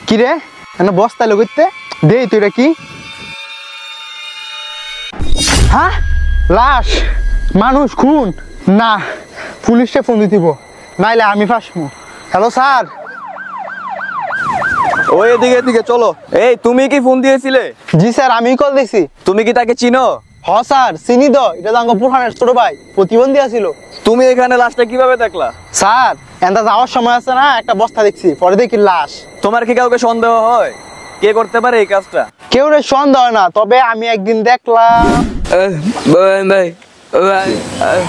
কি রে এনে বস্তা লগইতে দেই তুইরা কি হ্যাঁ লাশ মানুষ খুন না পুলিশে ফোন দিতেইব নাইলে আমি ফাঁসবো হ্যালো স্যার ওই এদিকে চলো এই তুমি কি ফোন দিয়েছিলে জি স্যার আমি কল দিছি তুমি কি তাকে চিনো হ স্যার চিনি তো এটা তো আমার পুরহানের ছোট ভাই প্রতিবন্ধী আছিল তুমি এখানে লাশটা কিভাবে দেখলা স্যার এনটা যাওয়ার সময় আছে না একটা বস্তা দেখছি পরে দেখি লাশ তোমার কি কাউকে সন্দেহ হয় কে করতে পারে এই কাজটা কেউ রে সন্দেহ না তবে আমি একদিন দেখলাম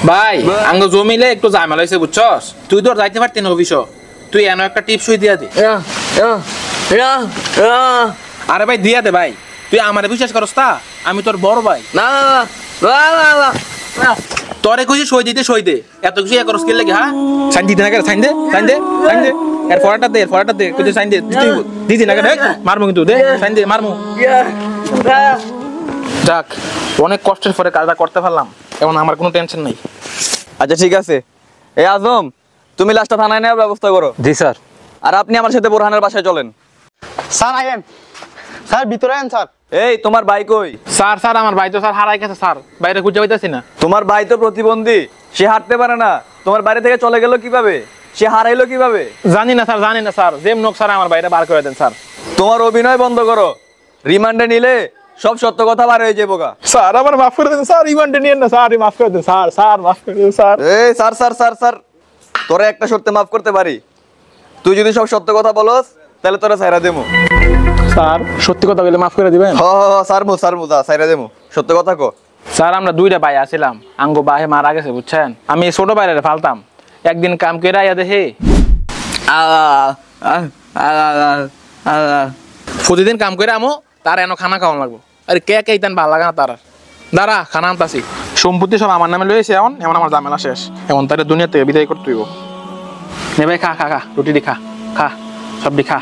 ভাই আঙ্গ জমিলে একটু ঝামেলা হয়েছে বুঝছস তুই তো যাইতে পারতি না অফিস তুই এনে একটা টিপস দিয়া দে আরে ভাই দিয়া দে ভাই তুই আমারে বিশ্বাস করস তা আমি তোর বড় ভাই না তোরে কইছি সই দে এত কিছু ইয়া করস কি লাগে হ্যাঁ সাইন দিতে না সাইন দে এর ফরাটা দে কইতে সাইন দে দিদি না কেন মারমু কিন্তু দে সাইন দে মারমু যাক অনেক কষ্টের পরে কাজটা করতে পারলাম এখন আমার কোনো টেনশন নাই আচ্ছা ঠিক আছে এই আজম তুমি লাশটা থানায় নেওয়ার ব্যবস্থা করো জি স্যার আর আপনি আমার সাথে বোরহানের বাসায় চলেন স্যার আইন স্যার ভিতরে আইন স্যার এই তোমার ভাই কই স্যার আমার ভাই তো স্যার হারাই গেছে স্যার বাইরে খুঁজে পাইতাছি না তোমার ভাই তো প্রতিবন্ধী সে হাঁটতে পারে না তোমার বাড়ি থেকে চলে গেল কিভাবে সে হারাইলো কিভাবে জানি না স্যার যেমন স্যার আমার বাইরে বার করে দেন স্যার তোমার অভিনয় বন্ধ করো রিমান্ডে নিলে সব সত্য কথা বার হয়ে যাবো গা স্যার আমার মাফ করে দেন স্যার রিমান্ডে নিয়েন না স্যার মাফ করে দেন স্যার মাফ করে দেন স্যার এই স্যার তোরে একটা সত্যি মাফ করতে পারি তুই যদি সব সত্য কথা বলস তাহলে তোরা সাইরা দেমু স্যার সত্যি কথা বলে মাফ করে দিবেন হ সারমু দা সাইরা দেমু সত্য কথা কো স্যার আমরা দুইটা ভাই আছিলাম আঙ্গো বাহে মারা গেছে বুঝছেন আমি ছোট বাইরে ফালতাম একদিন কাম করে আইয়া দেখে প্রতিদিন কাম করে আমো তার এনো খানা খাওয়ান লাগবো আরে কে ইতান ভালো লাগে না তার দাঁড়া খানা আনতাছি সম্পত্তি সব আমার নামে লয়েছে এমন আমার ঝামেলা শেষ এখন তার দুনিয়া থেকে বিদায় করতে হইব নে ভাই খা রুটি দি খা সব দি খা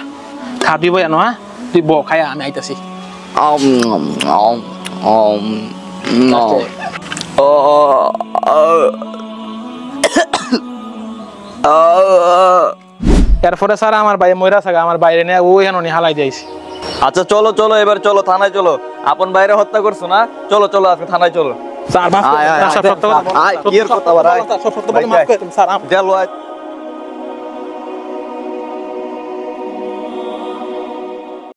তুই বই আনো হ্যাঁ তুই ব খায়া আমি আইতাছি এরপরে স্যার আমার ভাই ময়রা থাকা আমার বাইরে নিয়ে ওই হেন হালাই যাইছি আচ্ছা চলো এবার চলো থানায় চলো আপন বাইরে হত্যা করছো না চলো আজকে থানায় চলো স্যার মাফ করে দেন, স্যার সত্য কথা বলো। আয়, কি এর কথা বড়, আয়। সব সত্য বলে মাফ করে দেন, স্যার চলো আয়।